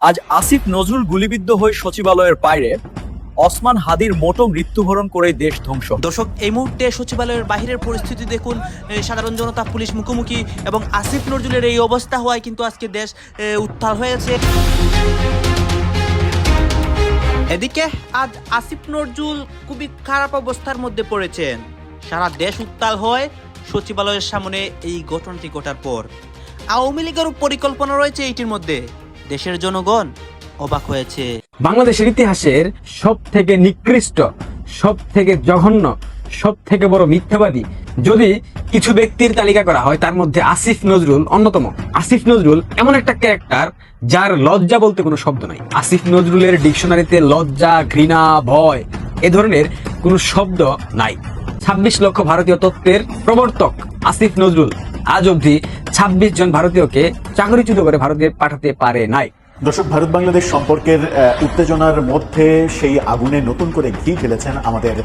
আজ আসিফ নজরুল গুলিবিদ্ধ হয়ে সচিবালয়ের বাইরে, ওসমান হাদির মোটো মৃত্যুবরণ করে দেশ ধ্বংস। দর্শক, এই মুহূর্তে সচিবালয়ের বাহিরের পরিস্থিতি দেখুন। সাধারণ জনতা পুলিশ মুখোমুখি এবং আসিফ নজরুলের এই অবস্থা হওয়ায় কিন্তু আজকে দেশ উত্তাল হয়েছে। এদিকে আজ আসিফ নজরুল খুবই খারাপ অবস্থার মধ্যে পড়েছেন। সারা দেশ উত্তাল হয় সচিবালয়ের সামনে এই ঘটনাটি ঘটার পর। আওয়ামী লীগের পরিকল্পনা রয়েছে এইটির মধ্যে। দেশের জনগণ অবাক হয়েছে। বাংলাদেশের ইতিহাসের সব থেকে নিকৃষ্ট, সব থেকে জঘন্য, সব থেকে বড় মিথ্যাবাদী যদি কিছু ব্যক্তির তালিকা করা হয়, তার মধ্যে আসিফ নজরুল অন্যতম। আসিফ নজরুল এমন একটা ক্যারেক্টার যার লজ্জা বলতে কোনো শব্দ নাই। আসিফ নজরুলের ডিকশনারিতে লজ্জা, ঘৃণা, ভয় এ ধরনের কোনো শব্দ নাই। ২৬ লক্ষ ভারতীয় তত্ত্বের প্রবর্তক আসিফ নজরুল আজ অবধি ২৬ জন ভারতীয়কে চাকরিচ্যুত করে ভারতে পাঠাতে পারে নাই। দর্শক, ভারত বাংলাদেশ সম্পর্কের উত্তেজনার মধ্যে সেই আগুনে নতুন করে ঘি ঢেলেছেন আমাদের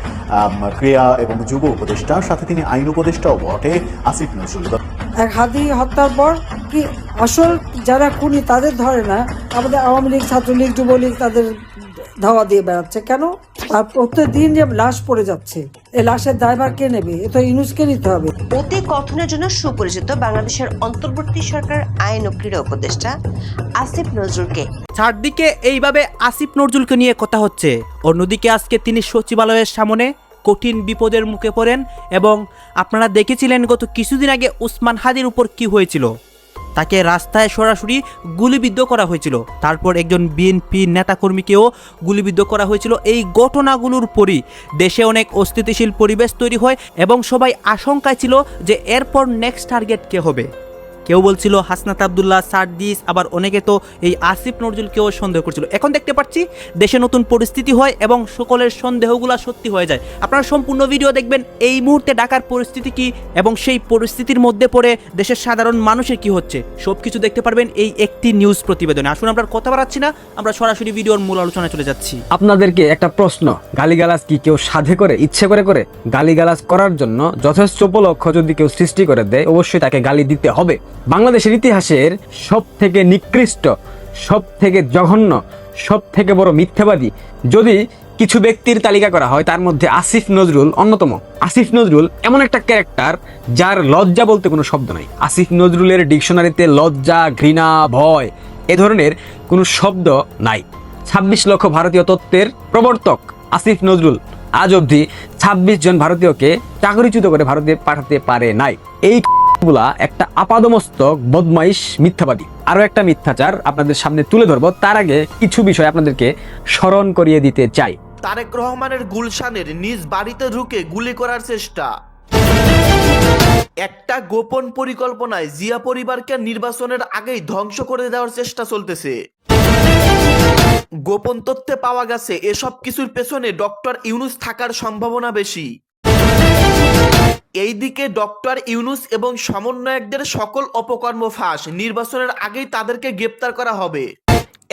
ক্রীড়া এবং যুব উপদেষ্টা, সাথে তিনি আইন উপদেষ্টাও বটে আসিফ নজরুল। এক হাদি হত্যার পর কি আসল যারা খুনি তাদের ধরে না, আমাদের আওয়ামী লীগ, ছাত্রলীগ, যুবলীগ তাদের ধাওয়া দিয়ে বেড়াচ্ছে কেন? আর প্রত্যেকদিন যে লাশ পড়ে যাচ্ছে, এই লাশের দায়ভার কে নেবে? এ তো ইউনুসকে নিতে হবে। অতি কথনের জন্য সুপরিচিত বাংলাদেশের অন্তর্বর্তী সরকার আইন ও ক্রীড়া উপদেষ্টা আসিফ নজরুলকে চারদিকে এইভাবে আসিফ নজরুলকে নিয়ে কথা হচ্ছে, অন্যদিকে আজকে তিনি সচিবালয়ের সামনে কঠিন বিপদের মুখে পড়েন। এবং আপনারা দেখেছিলেন গত কিছুদিন আগে ওসমান হাদির উপর কি হয়েছিল। তাকে রাস্তায় সরাসরি গুলিবিদ্ধ করা হয়েছিল, তারপর একজন বিএনপি নেতাকর্মীকেও গুলিবিদ্ধ করা হয়েছিল। এই ঘটনাগুলোর পরই দেশে অনেক অস্থিতিশীল পরিবেশ তৈরি হয় এবং সবাই আশঙ্কায় ছিল যে এরপর নেক্সট টার্গেট কে হবে। কেউ বলছিল হাসনাত আবদুল্লাহ, সার্জিস, আবার অনেকে তো এই আসিফ নজরুলকেও সন্দেহ করছিল। এখন দেখতে পাচ্ছি দেশে নতুন পরিস্থিতি হয় এবং সকলের সন্দেহগুলো সত্যি হয়ে যায়। আপনারা সম্পূর্ণ ভিডিও দেখবেন এই মুহূর্তে ঢাকার পরিস্থিতি কি এবং সেই পরিস্থিতির মধ্যে পড়ে দেশের সাধারণ মানুষের কি হচ্ছে সবকিছু দেখতে পারবেন এই একটি নিউজ প্রতিবেদনে। আসুন আমরা কথা বাড়াচ্ছি না, আমরা সরাসরি ভিডিওর মূল আলোচনায় চলে যাচ্ছি। আপনাদেরকে একটা প্রশ্ন, গালিগালাজ কি কেউ সাধে করে, ইচ্ছে করে করে? গালিগালাজ করার জন্য যথেষ্ট উপলক্ষ যদি কেউ সৃষ্টি করে দেয়, অবশ্যই তাকে গালি দিতে হবে। বাংলাদেশের ইতিহাসের সব থেকে নিকৃষ্ট, সব থেকে জঘন্য, সব থেকে বড় মিথ্যাবাদী যদি কিছু ব্যক্তির তালিকা করা হয়, তার মধ্যে আসিফ নজরুল অন্যতম। আসিফ নজরুল এমন একটা ক্যারেক্টার যার লজ্জা বলতে কোনো শব্দ নাই। আসিফ নজরুলের ডিকশনারিতে লজ্জা, ঘৃণা, ভয় এ ধরনের কোনো শব্দ নাই। ২৬ লক্ষ ভারতীয় তত্ত্বের প্রবর্তক আসিফ নজরুল আজ অবধি ২৬ জন ভারতীয়কে চাকরিচ্যুত করে ভারতে পাঠাতে পারে নাই। এই গুলা একটা আপাদমস্তক বদমাইশ মিথ্যাবাদী। আরো একটা মিথ্যাচার আপনাদের সামনে তুলে ধরবো, তার আগে কিছু বিষয় আপনাদেরকে স্মরণ করিয়ে দিতে চাই। তারেক রহমানের গুলশানের নিজ বাড়িতে ঢুকে গুলি করার চেষ্টা। একটা গোপন পরিকল্পনায় জিয়া পরিবারকে নির্বাচনের আগেই ধ্বংস করে দেওয়ার চেষ্টা চলতেছে। গোপন তথ্যে পাওয়া গেছে এসব কিছুর পেছনে ডক্টর ইউনুস থাকার সম্ভাবনা বেশি। এইদিকে ডক্টর ইউনুস এবং সমন্বয়কদের সকল অপকর্ম ফাঁস, নির্বাচনের আগেই তাদেরকে গ্রেপ্তার করা হবে।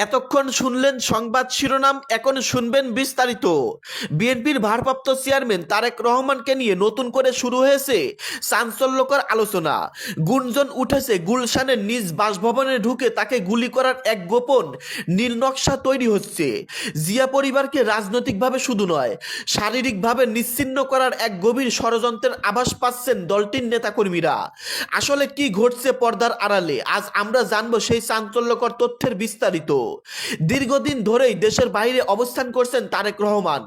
এতক্ষণ শুনলেন সংবাদ শিরোনাম, এখন শুনবেন বিস্তারিত। বিএনপির ভারপ্রাপ্ত চেয়ারম্যান তারেক রহমানকে নিয়ে নতুন করে শুরু হয়েছে চাঞ্চল্যকর আলোচনা। গুঞ্জন উঠেছে গুলশানের নিজ বাসভবনে ঢুকে তাকে গুলি করার এক গোপন নীলনকশা তৈরি হচ্ছে। জিয়া পরিবারকে রাজনৈতিকভাবে শুধু নয়, শারীরিকভাবে নিশ্চিহ্ন করার এক গভীর ষড়যন্ত্রের আভাস পাচ্ছেন দলটির নেতাকর্মীরা। আসলে কি ঘটছে পর্দার আড়ালে, আজ আমরা জানবো সেই চাঞ্চল্যকর তথ্যের বিস্তারিত। দীর্ঘদিন ধরেই দেশের বাইরে অবস্থান করছেন তারেক রহমান,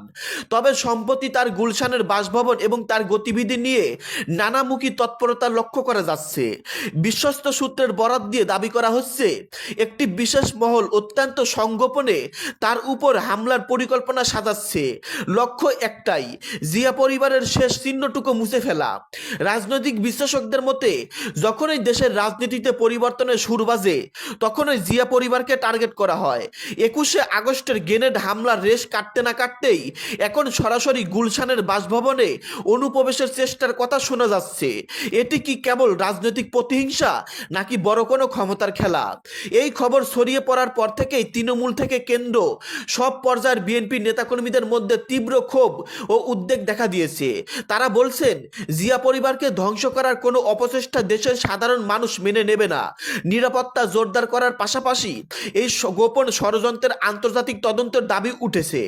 তবে সম্প্রতি তার গুলশানের বাসভবন এবং তার গতিবিধি নিয়ে নানামুখী তৎপরতা লক্ষ্য করা যাচ্ছে। বিশ্বস্ত সূত্রের বরাত দিয়ে দাবি করা হচ্ছে একটি বিশেষ মহল অত্যন্ত সংগোপনে তার উপর হামলার পরিকল্পনা সাজাচ্ছে। লক্ষ্য একটাই, জিয়া পরিবারের শেষ চিহ্নটুকু মুছে ফেলা। রাজনৈতিক বিশ্লেষকদের মতে যখনই দেশের রাজনীতিতে পরিবর্তনের সুর বাজে, তখনই জিয়া পরিবারকে টার্গেট করা হয়। ২১শে আগস্টের গ্রেনেড হামলার রেশ কাটতে না কাটতেই এখন সরাসরি গুলশানের বাসভবনে অনুপ্রবেশের চেষ্টার কথা শোনা যাচ্ছে। এটি কি কেবল রাজনৈতিক প্রতিহিংসা নাকি বড় কোনো ক্ষমতার খেলা? এই খবর ছড়িয়ে পড়ার পর থেকেই তৃণমূল থেকে কেন্দ্র সব পর্যায়ের বিএনপি নেতাকর্মীদের মধ্যে তীব্র ক্ষোভ ও উদ্বেগ দেখা দিয়েছে। তারা বলছেন জিয়া পরিবারকে ধ্বংস করার কোনো অপচেষ্টা দেশের সাধারণ মানুষ মেনে নেবে না। নিরাপত্তা জোরদার করার পাশাপাশি এই গোপন ষড়যন্ত্রের আন্তর্জাতিক তদন্তের দাবি উঠেছে।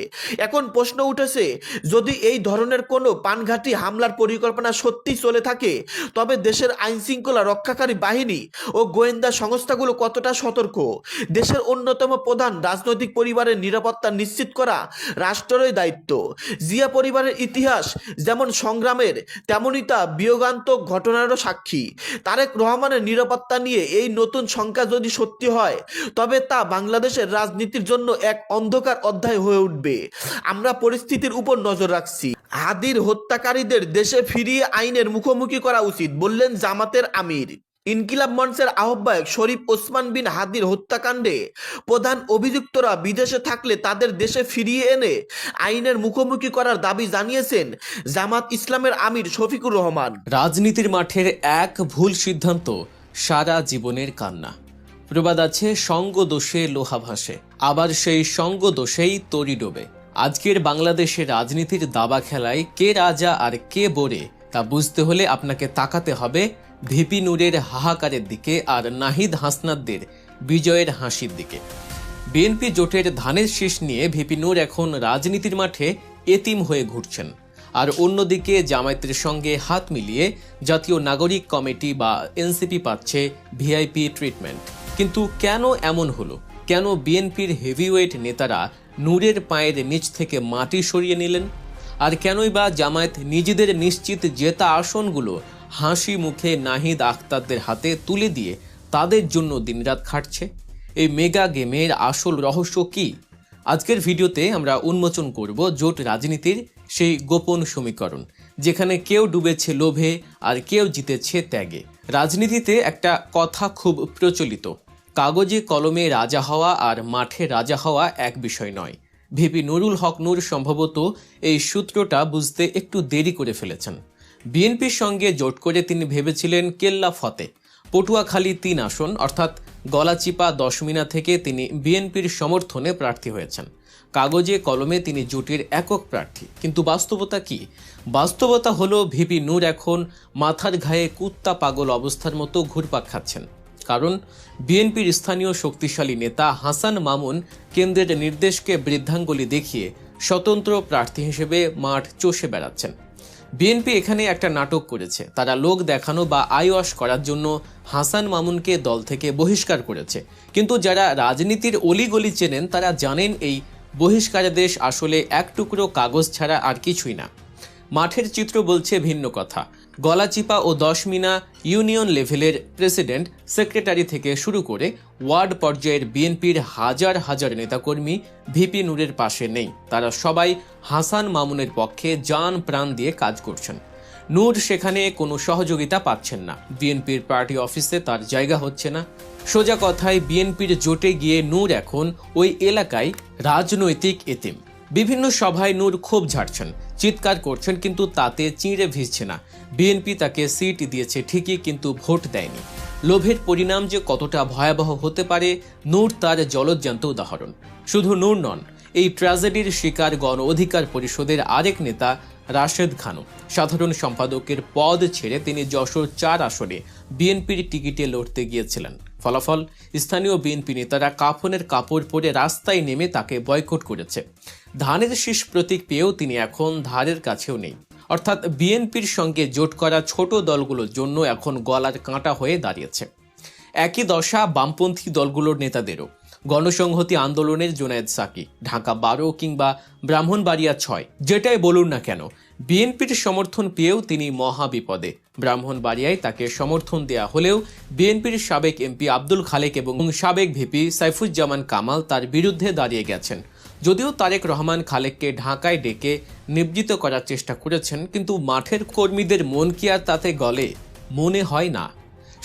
এখন প্রশ্ন উঠেছে, যদি এই ধরনের কোনো প্রাণঘাতী হামলার পরিকল্পনা সত্যি চলে থাকে, তবে দেশের আইনশৃঙ্খলা রক্ষাকারী বাহিনী ও গোয়েন্দা সংস্থাগুলো কতটা সতর্ক? দেশের অন্যতম প্রধান রাজনৈতিক পরিবারের নিরাপত্তা নিশ্চিত করা রাষ্ট্রেরই দায়িত্ব। জিয়া পরিবারের ইতিহাস যেমন সংগ্রামের, তেমনই তা বিয়োগান্তক ঘটনারও সাক্ষী। তারেক রহমানের নিরাপত্তা নিয়ে এই নতুন সংখ্যা যদি সত্যি হয়, তবে তা বাংলাদেশের রাজনীতির জন্য এক অন্ধকার অধ্যায় হয়ে উঠবে। আমরা পরিস্থিতির উপর নজর রাখছি। হাদির হত্যাকারীদের দেশে ফিরিয়ে আইনের মুখোমুখি করা উচিত, বললেন জামাতের আমির। ইনকিলাব মঞ্চের আহ্বায়ক শরীফ ওসমান বিন হাদির হত্যাকাণ্ডে প্রধান অভিযুক্তরা বিদেশে থাকলে তাদের দেশে ফিরিয়ে এনে আইনের মুখোমুখি করার দাবি জানিয়েছেন জামাত ইসলামের আমির শফিকুর রহমান। রাজনীতির মাঠের এক ভুল সিদ্ধান্ত সারা জীবনের কান্না। প্রবাদ আছে, সঙ্গ দোষে লোহা ভাসে, আবার সেই সঙ্গ দোষেই তরি ডোবে। আজকের বাংলাদেশের রাজনীতির দাবা খেলায় কে রাজা আর কে বোরে তা বুঝতে হলে আপনাকে তাকাতে হবে ভিপি নূরের হাহাকারের দিকে আর নাহিদ হাসনাতদের বিজয়ের হাসির দিকে। বিএনপি জোটের ধানের শীষ নিয়ে ভিপি নূর এখন রাজনীতির মাঠে এতিম হয়ে ঘুরছেন, আর অন্যদিকে জামায়াতের সঙ্গে হাত মিলিয়ে জাতীয় নাগরিক কমিটি বা এনসিপি পাচ্ছে ভিআইপি ট্রিটমেন্ট। কিন্তু কেন এমন হলো? কেন বিএনপির হেভিওয়েট নেতারা নূরের পায়ের নিচ থেকে মাটি সরিয়ে নিলেন? আর কেনই বা জামায়াত নিজেদের নিশ্চিত জেতা আসনগুলো হাসি মুখে নাহিদ আখতারদের হাতে তুলে দিয়ে তাদের জন্য দিনরাত খাটছে? এই মেগা গেমের আসল রহস্য কি? আজকের ভিডিওতে আমরা উন্মোচন করব জোট রাজনীতির সেই গোপন সমীকরণ, যেখানে কেউ ডুবেছে লোভে আর কেউ জিতেছে ত্যাগে। রাজনীতিতে একটা কথা খুব প্রচলিত, কাগজে কলমে রাজা হওয়া আর মাঠে রাজা হওয়া এক বিষয় নয়। ভিপি নুরুল হক নূর সম্ভবত এই সূত্রটা বুঝতে একটু দেরি করে ফেলেছেন। বিএনপির সঙ্গে জোট করে তিনি ভেবেছিলেন কেল্লা ফতে, পটুয়াখালী 3 আসন অর্থাৎ গলাচিপা 10 মিনা থেকে তিনি বিএনপির সমর্থনে প্রার্থী হয়েছেন। কাগজে কলমে তিনি জোটের একক প্রার্থী, কিন্তু বাস্তবতা কি? বাস্তবতা হলো ভিপি নূর এখন মাথার ঘায়ে কুত্তা পাগল অবস্থার মতো ঘুরপাক খাচ্ছেন। কারণ বিএনপির স্থানীয় শক্তিশালী নেতা হাসান মামুন কেন্দ্রের নির্দেশকে বৃদ্ধাঙ্গুলি দেখিয়ে স্বতন্ত্র প্রার্থী হিসেবে মাঠ চষে বেড়াচ্ছেন। বিএনপি এখানে একটা নাটক করেছে। তারা লোক দেখানো বা আইওয়াশ করার জন্য হাসান মামুনকে দল থেকে বহিষ্কার করেছে, কিন্তু যারা রাজনীতির অলিগলি চেনেন তারা জানেন এই বহিষ্কারাদেশ আসলে এক টুকরো কাগজ ছাড়া আর কিছুই না। মাঠের চিত্র বলছে ভিন্ন কথা। গলাচিপা ও 10 মিনা ইউনিয়ন লেভেলের প্রেসিডেন্ট, সেক্রেটারি থেকে শুরু করে ওয়ার্ড পর্যায়ের বিএনপির হাজার হাজার নেতাকর্মী ভিপি নূরের পাশে নেই। তারা সবাই হাসান মামুনের পক্ষে জান প্রাণ দিয়ে কাজ করছেন। নূর সেখানে কোনো সহযোগিতা পাচ্ছেন না। বিএনপির পার্টি অফিসে তার জায়গা হচ্ছে না। সোজা কথায় বিএনপির জোটে গিয়ে নূর এখন ওই এলাকায় রাজনৈতিক এতিম। বিভিন্ন সভায় নূর ক্ষোভ ঝাড়ছেন, চিৎকার করছেন, কিন্তু তাতে চিঁড়ে ভিজছে না। বিএনপি তাকে সিট দিয়েছে ঠিকই, কিন্তু ভোট দেয়নি। লোভের পরিণাম যে কতটা ভয়াবহ হতে পারে নূর তার জলজ্যান্ত উদাহরণ। শুধু নূর নন, এই ট্র্যাজেডির শিকার গণ অধিকার পরিষদের আরেক নেতা রাশেদ খানও। সাধারণ সম্পাদকের পদ ছেড়ে তিনি যশোর 4 আসনে বিএনপির টিকিটে লড়তে গিয়েছিলেন। ফলাফল, স্থানীয় বিএনপি নেতারা কাফনের কাপড় পরে রাস্তায় নেমে তাকে বয়কট করেছে। ধানের শীষ প্রতীক পেয়েও তিনি এখন ধারের কাছেও নেই। অর্থাৎ বিএনপির সঙ্গে জোট করা ছোট দলগুলোর জন্য এখন গলার কাঁটা হয়ে দাঁড়িয়েছে। একই দশা বামপন্থী দলগুলোর নেতাদেরও। গণসংহতি আন্দোলনের জুনায়েদ সাকি, ঢাকা 12 কিংবা ব্রাহ্মণবাড়িয়া 6, যেটাই বলুন না কেন, বিএনপির সমর্থন পেয়েও তিনি মহা বিপদে। ব্রাহ্মণবাড়িয়ায় তাকে সমর্থন দেয়া হলেও বিএনপির সাবেক এমপি আব্দুল খালেক এবং সাবেক ভিপি সাইফুজ্জামান কামাল তার বিরুদ্ধে দাঁড়িয়ে গেছেন। যদিও তারেক রহমান খালেককে ঢাকায় ডেকে নিবৃত্ত করার চেষ্টা করেছেন, কিন্তু মাঠের কর্মীদের মন কি আর তাতে গলে? মনে হয় না।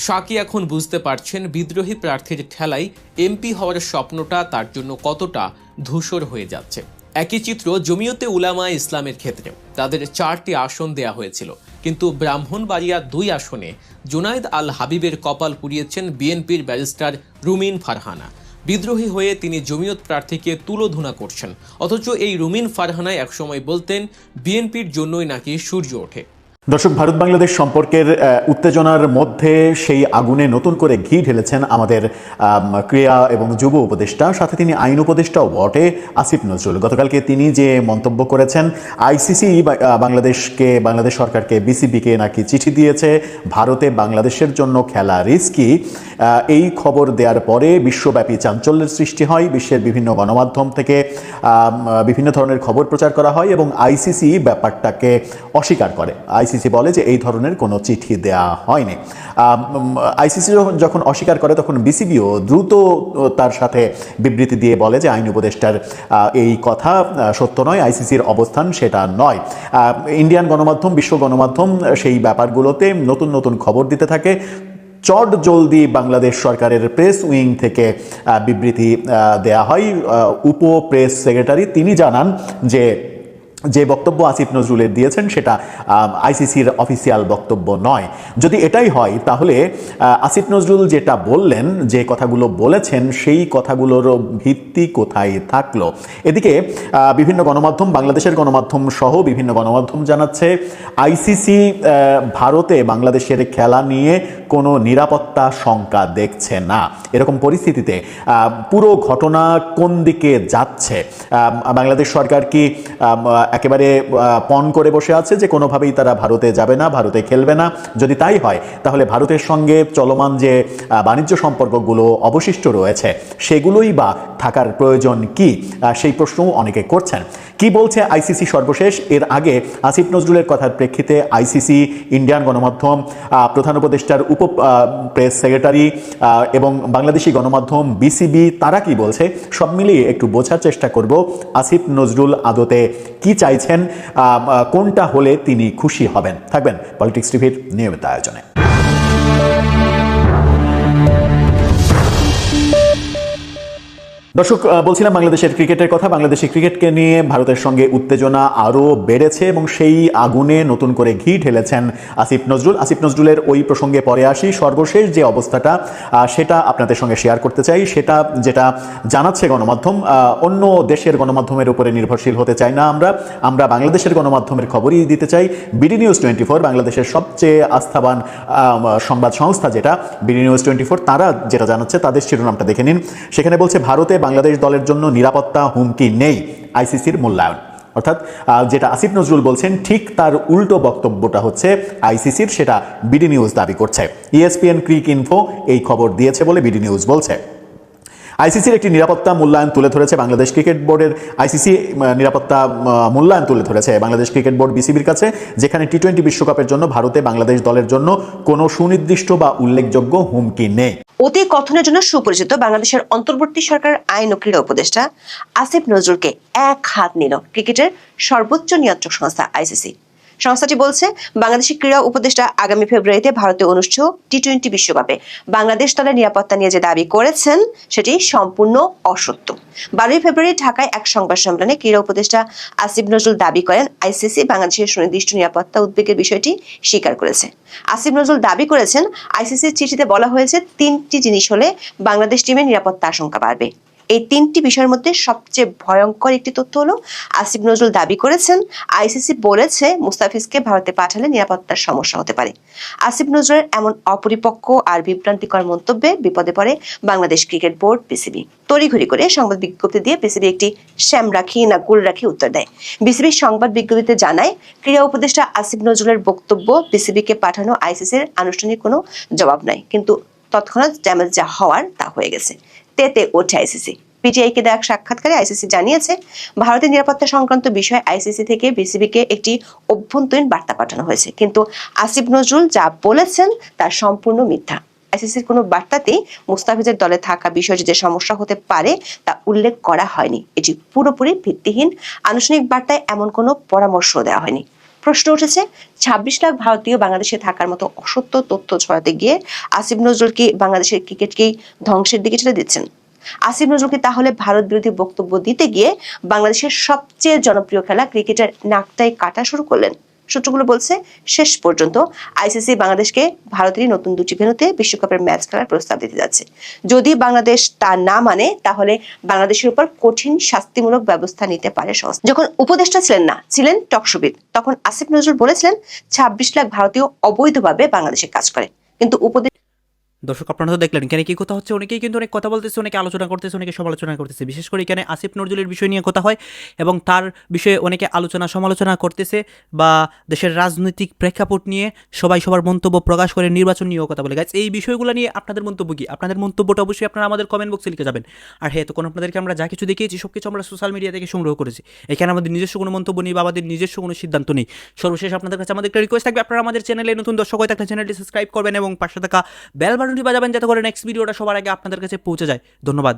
সাকি এখন বুঝতে পারছেন বিদ্রোহী প্রার্থীর ঠেলাই এমপি হওয়ার স্বপ্নটা তার জন্য কতটা ধূসর হয়ে যাচ্ছে। একই চিত্র জমিয়তে উলামা ইসলামের ক্ষেত্রে। তাদের 4টি আসন দেয়া হয়েছিল, কিন্তু ব্রাহ্মণবাড়িয়া 2 আসনে জুনায়েদ আল হাবিবের কপাল পুড়িয়েছেন বিএনপির ব্যারিস্টার রুমিন ফারহানা। বিদ্রোহী হয়ে তিনি জমিয়ত প্রার্থীকে তুলোধুনা করছেন, অথচ এই রুমিন ফারহানা একসময় বলতেন বিএনপির জন্যই নাকি সূর্য ওঠে। দর্শক, ভারত বাংলাদেশ সম্পর্কের উত্তেজনার মধ্যে সেই আগুনে নতুন করে ঘি ঢেলেছেন আমাদের ক্রীড়া এবং যুব উপদেষ্টা, সাথে তিনি আইন উপদেষ্টাও বটে আসিফ নজরুল। গতকালকে তিনি যে মন্তব্য করেছেন, আইসিসি বাংলাদেশ সরকারকে, বিসিবিকে নাকি চিঠি দিয়েছে, ভারতে বাংলাদেশের জন্য খেলা রিস্কি, এই খবর দেওয়ার পরে বিশ্বব্যাপী চাঞ্চল্যের সৃষ্টি হয়। বিশ্বের বিভিন্ন গণমাধ্যম থেকে বিভিন্ন ধরনের খবর প্রচার করা হয় এবং আইসিসি ব্যাপারটাকে অস্বীকার করে। আইসিসি বলে যে এই ধরনের কোনো চিঠি দেয়া হয়নি। আইসিসি যখন অস্বীকার করে তখন বিসিবিও দ্রুত তার সাথে বিবৃতি দিয়ে বলে যে আইন উপদেষ্টার এই কথা সত্য নয়, আইসিসির অবস্থান সেটা নয়। ইন্ডিয়ান গণমাধ্যম, বিশ্ব গণমাধ্যম সেই ব্যাপারগুলোতে নতুন নতুন খবর দিতে থাকে। চট জলদি বাংলাদেশ সরকারের প্রেস উইং থেকে বিবৃতি দেয়া হয়। উপ প্রেস সেক্রেটারি তিনি জানান যে বক্তব্য আসিফ নজরুলের দিয়েছেন সেটা আইসিসির অফিসিয়াল বক্তব্য নয়। যদি এটাই হয় তাহলে আসিফ নজরুল যেটা বললেন, যে কথাগুলো বলেছেন, সেই কথাগুলোর ভিত্তি কোথায় থাকলো? এদিকে বিভিন্ন গণমাধ্যম, বাংলাদেশের গণমাধ্যম সহ বিভিন্ন গণমাধ্যম জানাচ্ছে আইসিসি ভারতে বাংলাদেশের খেলা নিয়ে কোনো নিরাপত্তা শঙ্কা দেখছে না। এরকম পরিস্থিতিতে পুরো ঘটনা কোন দিকে যাচ্ছে? বাংলাদেশ সরকার কি একেবারে পণ করে বসে আছে যে কোনোভাবেই তারা ভারতে যাবে না, ভারতে খেলবে না? যদি তাই হয় তাহলে ভারতের সঙ্গে চলমান যে বাণিজ্য সম্পর্কগুলো অবশিষ্ট রয়েছে সেগুলোই বা থাকার প্রয়োজন কি? সেই প্রশ্নও অনেকে করছেন। কি বলছে আইসিসি সর্বশেষ? এর আগে আসিফ নজরুলের কথার প্রেক্ষিতে আইসিসি, ইন্ডিয়ান গণমাধ্যম, প্রধান উপদেষ্টার উপ প্রেস সেক্রেটারি এবং বাংলাদেশি গণমাধ্যম বিসিবি তারা কি বলছে সব মিলিয়ে একটু বোঝার চেষ্টা করব আসিফ নজরুল আদতে কি চাইছেন, কোনটা হলে তিনি খুশি হবেন। থাকবেন পলিটিক্স টিভির নিয়মিত আয়োজনে। দর্শক, বলছিলাম বাংলাদেশের ক্রিকেটের কথা। বাংলাদেশি ক্রিকেটকে নিয়ে ভারতের সঙ্গে উত্তেজনা আরও বেড়েছে এবং সেই আগুনে নতুন করে ঘি ঢেলেছেন আসিফ নজরুল। আসিফ নজরুলের ওই প্রসঙ্গে পরে আসি। সর্বশেষ যে অবস্থাটা সেটা আপনাদের সঙ্গে শেয়ার করতে চাই। সেটা যেটা জানাচ্ছে গণমাধ্যম, অন্য দেশের গণমাধ্যমের উপরে নির্ভরশীল হতে চাই না আমরা বাংলাদেশের গণমাধ্যমের খবরই দিতে চাই। বিডি নিউজ 24, বাংলাদেশের সবচেয়ে আস্থাবান সংবাদ সংস্থা যেটা বিডি নিউজ 24, তারা যেটা জানাচ্ছে, তাদের শিরোনামটা দেখে নিন। সেখানে বলছে ভারতে বাংলাদেশ দলের জন্য নিরাপত্তা হুমকি নেই, আইসিসির মূল্যায়ন। অর্থাৎ যেটা আসিফ নজরুল বলছেন ঠিক তার উল্টো বক্তব্যটা হচ্ছে আইসিসির, সেটা বিডি নিউজ দাবি করছে। ইএসপিএন ক্রিক ইনফো এই খবর দিয়েছে বলে বিডি নিউজ বলছে। আইসিসির একটি নিরাপত্তা মূল্যায়ন তুলে ধরেছে বাংলাদেশ ক্রিকেট বোর্ডের, আইসিসি নিরাপত্তা মূল্যায়ন তুলে ধরেছে বাংলাদেশ ক্রিকেট বোর্ড বিসিবির কাছে, যেখানে টি-20 বিশ্বকাপের জন্য ভারতে বাংলাদেশ দলের জন্য কোনো সুনির্দিষ্ট বা উল্লেখযোগ্য হুমকি নেই। অতি কথনের জন্য সুপরিচিত বাংলাদেশের অন্তর্বর্তী সরকার আইন ও ক্রীড়া উপদেষ্টা আসিফ নজরুলকে এক হাত নিল ক্রিকেটের সর্বোচ্চ নিয়ন্ত্রক সংস্থা আইসিসি। সংস্থাটি বলছে বাংলাদেশের ক্রীড়া উপদেষ্টা আগামী ফেব্রুয়ারিতে ভারতে অনুষ্ঠেয় টি-20 বিশ্বকাপে বাংলাদেশ দলের নিরাপত্তা নিয়ে যে দাবি করেছেন সেটি সম্পূর্ণ অসত্য। 12 ফেব্রুয়ারি ঢাকায় এক সংবাদ সম্মেলনে ক্রীড়া উপদেষ্টা আসিফ নজরুল দাবি করেন আইসিসি বাংলাদেশের সুনির্দিষ্ট নিরাপত্তা উদ্বেগের বিষয়টি স্বীকার করেছে। আসিফ নজরুল দাবি করেছেন আইসিসির চিঠিতে বলা হয়েছে 3টি জিনিস হলে বাংলাদেশ টিমের নিরাপত্তা আশঙ্কা বাড়বে। এই 3টি বিষয়ের মধ্যে সবচেয়ে ভয়ঙ্কর একটি তথ্য হলো আসিফ নজরুল দাবি করেছেন আইসিসি বলেছে মুস্তাফিজকে ভারতে পাঠালে নিরাপত্তার সমস্যা হতে পারে। আসিফ নজরুলের এমন অপরিপক্ক আর বিভ্রান্তিকর মন্তব্যে বিপদে পড়ে বাংলাদেশ ক্রিকেট বোর্ড বিসিবি। তড়িঘড়ি করে সংবাদ বিজ্ঞপ্তি দিয়ে বিসিবি একটি শ্যাম রাখি না কুল রাখি উত্তর দেয়। বিসিবির সংবাদ বিজ্ঞপ্তিতে জানায় ক্রীড়া উপদেষ্টা আসিফ নজরুলের বক্তব্য বিসিবিকে পাঠানো আইসিসির আনুষ্ঠানিক কোনো জবাব নাই, কিন্তু তৎক্ষণাৎ ড্যামেজ যা হওয়ার তা হয়ে গেছে। তেতে ওঠে আইসিসি। পিটিআইকে দেওয়া সাক্ষাৎকারে আইসিসি জানিয়েছে ভারতের নিরাপত্তা সংক্রান্ত বিষয়ে আইসিসি থেকে বিসিবিকে একটি অভ্যন্তরীণ বার্তা পাঠানো হয়েছে, কিন্তু আসিফ নজরুল যা বলেছেন তা সম্পূর্ণ মিথ্যা। আইসিসির কোনো বার্তাতেই মুস্তাফিজের দলে থাকা বিষয়ে যে সমস্যা হতে পারে তা উল্লেখ করা হয়নি। এটি পুরোপুরি ভিত্তিহীন। আনুষ্ঠানিক বার্তায় এমন কোনো পরামর্শ দেওয়া হয়নি। প্রশ্ন উঠেছে 26 লাখ ভারতীয় বাংলাদেশে থাকার মতো অসত্য তথ্য ছড়াতে গিয়ে আসিফ নজরুল কি বাংলাদেশের ক্রিকেটকেই ধ্বংসের দিকে ঠেলে দিচ্ছেন? আসিফ নজরুলকে তাহলে ভারত বিরোধী বক্তব্য দিতে গিয়ে বাংলাদেশের সবচেয়ে জনপ্রিয় খেলা ক্রিকেটের নাকটাই কাটা শুরু করলেন? সূত্রগুলো বলছে শেষ পর্যন্ত আইসিসি বাংলাদেশকে ভারতেরই নতুন দুটি ভেন্যুতে বিশ্বকাপের ম্যাচ খেলার প্রস্তাব দিতে যাচ্ছে। যদি বাংলাদেশ তা না মানে তাহলে বাংলাদেশের উপর কঠিন শাস্তিমূলক ব্যবস্থা নিতে পারে সংস্থা। যখন উপদেষ্টা ছিলেন না, ছিলেন টকশোবিদ, তখন আসিফ নজরুল বলেছিলেন 26 লাখ ভারতীয় অবৈধভাবে বাংলাদেশে কাজ করে, কিন্তু দর্শক আপনারা তো দেখলেন এখানে কি কথা হচ্ছে, অনেকেই কিন্তু অনেক কথা বলতেছে, অনেকে আলোচনা করতেছে, অনেকে সমালোচনা করতেছে। বিশেষ করে এখানে আসিফ নজরুলের বিষয় নিয়ে কথা হয় এবং তার বিষয়ে অনেকে আলোচনা সমালোচনা করতেছে বা দেশের রাজনৈতিক প্রেক্ষাপট নিয়ে সবাই সবার মন্তব্য প্রকাশ করে, নির্বাচন নিয়েও কথা বলে। গাইজ, এই বিষয়গুলো নিয়ে আপনাদের মন্তব্য কি? আপনাদের মন্তব্যটা অবশ্যই আপনারা আমাদের কমেন্ট বক্সে লিখে যাবেন। আর হ্যাঁ, তখন আপনাদেরকে আমরা যা কিছু দেখিয়েছি সব কিছু আমরা সোশ্যাল মিডিয়া থেকে সংগ্রহ করেছি। এখানে আমাদের নিজস্ব কোনো মন্তব্য নেই বা আমাদের নিজস্ব কোনো সিদ্ধান্ত নেই। সর্বশেষ আপনাদের কাছে আমাদের একটা রিকোয়েস্ট থাকবে, আপনারা আমাদের চ্যানেলে নতুন দর্শক হয়ে থাকলে চ্যানেলটি সাবস্ক্রাইব করবেন এবং পাশে থাকা বেল বাটনটি বাজাবেন যাতে করে নেক্সট ভিডিওটা সবার আগে আপনাদের কাছে পৌঁছে যায়। ধন্যবাদ।